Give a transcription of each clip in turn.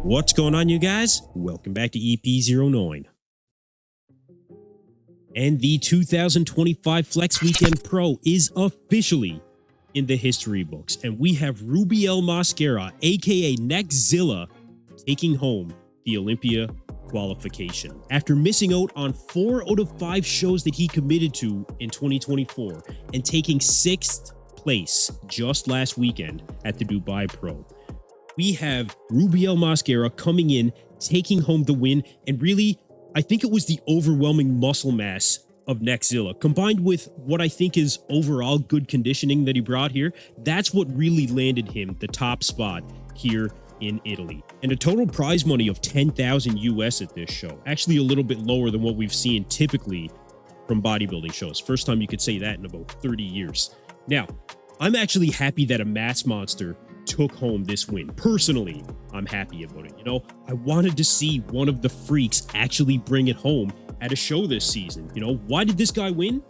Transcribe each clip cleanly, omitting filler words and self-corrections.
What's going on, you guys? Welcome back to EP09. And the 2025 Flex Weekend Pro is officially in the history books. And we have Rubiel Mosquera AKA Neckzilla taking home the Olympia qualification. After missing out on 4 out of 5 shows that he committed to in 2024 and taking 6th place just last weekend at the Dubai Pro, we have Rubiel Mosquera coming in, taking home the win, and really, I think it was the overwhelming muscle mass of Neckzilla, combined with what I think is overall good conditioning that he brought here. That's what really landed him the top spot here in Italy. And a total prize money of 10,000 US at this show. Actually a little bit lower than what we've seen typically from bodybuilding shows. First time you could say that in about 30 years. Now, I'm actually happy that a mass monster took home this win. Personally, I'm happy about it. You know, I wanted to see one of the freaks actually bring it home at a show this season. You know, why did this guy win?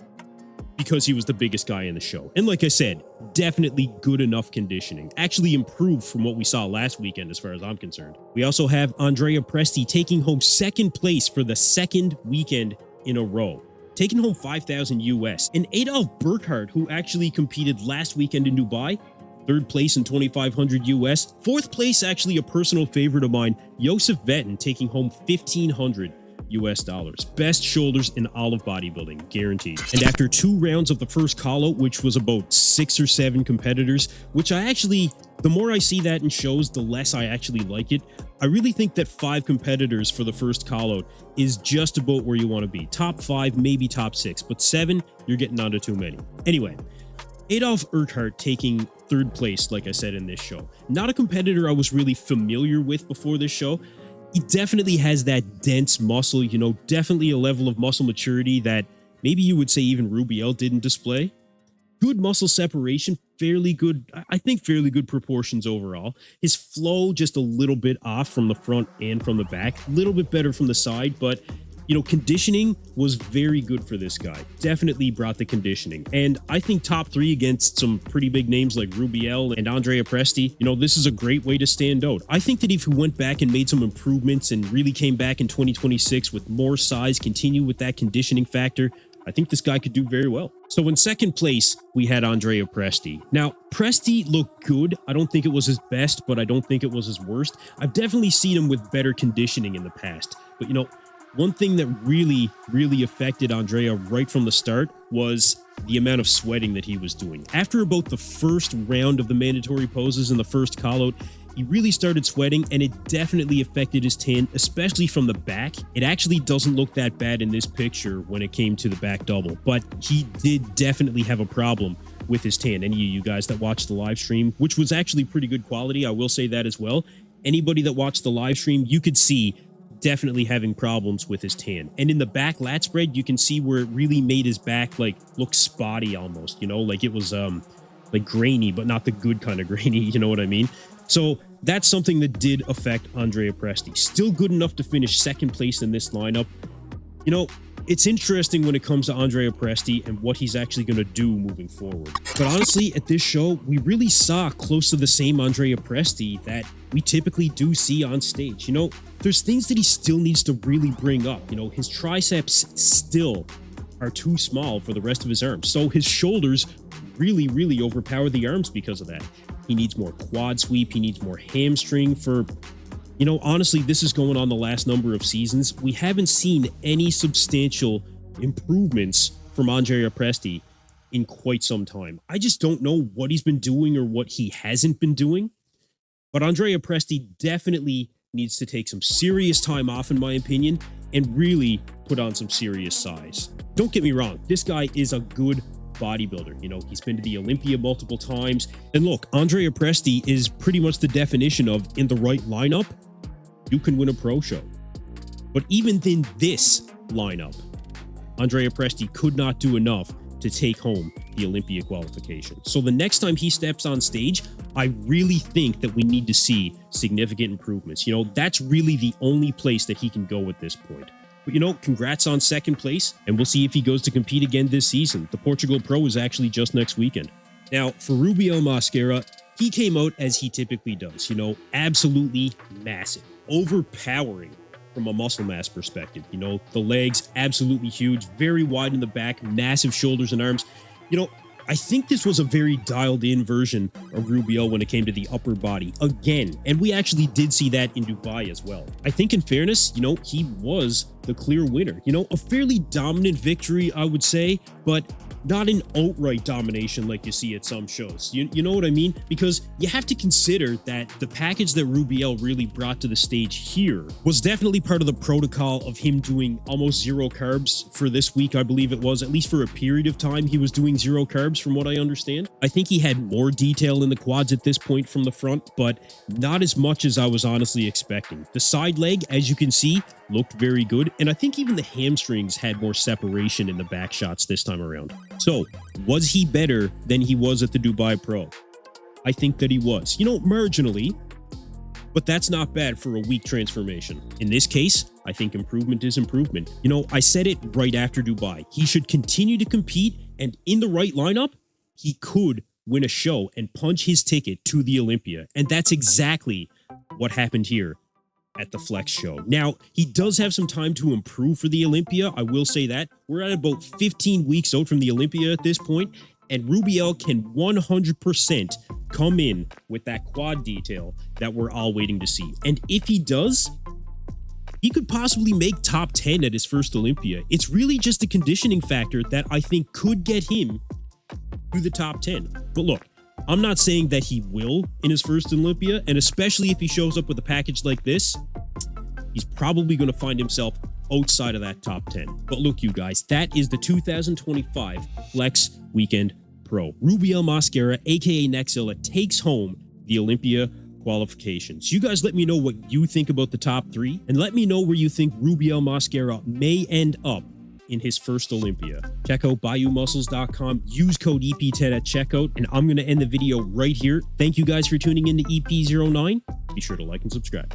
Because he was the biggest guy in the show. And like I said, definitely good enough conditioning. Actually improved from what we saw last weekend as far as I'm concerned. We also have Andrea Presti taking home 2nd place for the 2nd weekend in a row, taking home 5,000 US. And Adolf Burkhardt, who actually competed last weekend in Dubai, 3rd place in 2,500 US. 4th place, actually a personal favorite of mine, Josef Kveton taking home 1,500 US dollars. Best shoulders in all of bodybuilding, guaranteed. And after 2 rounds of the first call-out, which was about 6 or 7 competitors, which I actually, the more I see that in shows, the less I actually like it. I really think that 5 competitors for the first call-out is just about where you want to be. Top 5, maybe top 6, but 7, you're getting onto too many. Anyway, Adolf Burkhardt taking 3rd place, like I said, in this show. Not a competitor I was really familiar with before this show. He definitely has that dense muscle, you know, definitely a level of muscle maturity that maybe you would say even Rubiel didn't display. Good muscle separation, fairly good, I think fairly good proportions overall. His flow just a little bit off from the front and from the back, a little bit better from the side, but you know, conditioning was very good for this guy. Definitely brought the conditioning. And I think top 3 against some pretty big names like Rubiel and Andrea Presti, you know, this is a great way to stand out. I think that if he went back and made some improvements and really came back in 2026 with more size, continue with that conditioning factor, I think this guy could do very well. So in 2nd place, we had Andrea Presti. Now, Presti looked good. I don't think it was his best, but I don't think it was his worst. I've definitely seen him with better conditioning in the past. But, you know, one thing that really affected Andrea right from the start was the amount of sweating that he was doing. After about the first round of the mandatory poses in the first call-out, he really started sweating, and it definitely affected his tan, especially from the back. It actually doesn't look that bad in this picture when it came to the back double, but he did definitely have a problem with his tan. Any of you guys that watched the live stream, which was actually pretty good quality, I will say that as well. Anybody that watched the live stream, you could see definitely having problems with his tan. And in the back lat spread, you can see where it really made his back like look spotty almost, you know, like it was like grainy, but not the good kind of grainy, you know what I mean? So that's something that did affect Andrea Presti. Still good enough to finish 2nd place in this lineup. You know, it's interesting when it comes to Andrea Presti and what he's actually going to do moving forward. But honestly, at this show, we really saw close to the same Andrea Presti that we typically do see on stage. You know, there's things that he still needs to really bring up. You know, his triceps still are too small for the rest of his arms. So his shoulders really overpower the arms because of that. He needs more quad sweep. He needs more hamstring for... You know, honestly, this is going on the last number of seasons. We haven't seen any substantial improvements from Andrea Presti in quite some time. I just don't know what he's been doing or what he hasn't been doing. But Andrea Presti definitely needs to take some serious time off, in my opinion, and really put on some serious size. Don't get me wrong, this guy is a good bodybuilder. You know, he's been to the Olympia multiple times. And look, Andrea Presti is pretty much the definition of, in the right lineup, you can win a pro show. But even in this lineup, Andrea Presti could not do enough to take home the Olympia qualification. So the next time he steps on stage, I really think that we need to see significant improvements. You know, that's really the only place that he can go at this point. But, you know, congrats on 2nd place, and we'll see if he goes to compete again this season. The Portugal Pro is actually just next weekend. Now, for Rubiel Mosquera, he came out as he typically does, you know, absolutely massive. overpowering from a muscle mass perspective. You know, the legs absolutely huge, very wide in the back, massive shoulders and arms. You know, I think this was a very dialed in version of Rubiel when it came to the upper body again. And we actually did see that in Dubai as well. I think in fairness, you know, he was the clear winner. You know, a fairly dominant victory, I would say, but not an outright domination like you see at some shows. You know what I mean? Because you have to consider that the package that Rubiel really brought to the stage here was definitely part of the protocol of him doing almost zero carbs for this week, I believe it was. At least for a period of time, he was doing zero carbs from what I understand. I think he had more detail in the quads at this point from the front, but not as much as I was honestly expecting. The side leg, as you can see, looked very good, and I think even the hamstrings had more separation in the back shots this time around. So, was he better than he was at the Dubai Pro? I think that he was. You know, marginally, but that's not bad for a weak transformation. In this case, I think improvement is improvement. You know, I said it right after Dubai. He should continue to compete, and in the right lineup, he could win a show and punch his ticket to the Olympia. And that's exactly what happened here at the Flex show. Now, he does have some time to improve for the Olympia. I will say that. We're at about 15 weeks out from the Olympia at this point, and Rubiel can 100% come in with that quad detail that we're all waiting to see. And if he does, he could possibly make top 10 at his first Olympia. It's really just a conditioning factor that I think could get him to the top 10. But look, I'm not saying that he will in his first Olympia, and especially if he shows up with a package like this, he's probably going to find himself outside of that top 10. But look, you guys, that is the 2025 Flex Weekend Pro. Rubiel Mosquera, aka Neckzilla, takes home the Olympia qualifications. You guys let me know what you think about the top 3, and let me know where you think Rubiel Mosquera may end up in his first Olympia. Check out BayouMuscles.com, use code EP10 at checkout, and I'm going to end the video right here. Thank you guys for tuning in to EP09. Be sure to like and subscribe.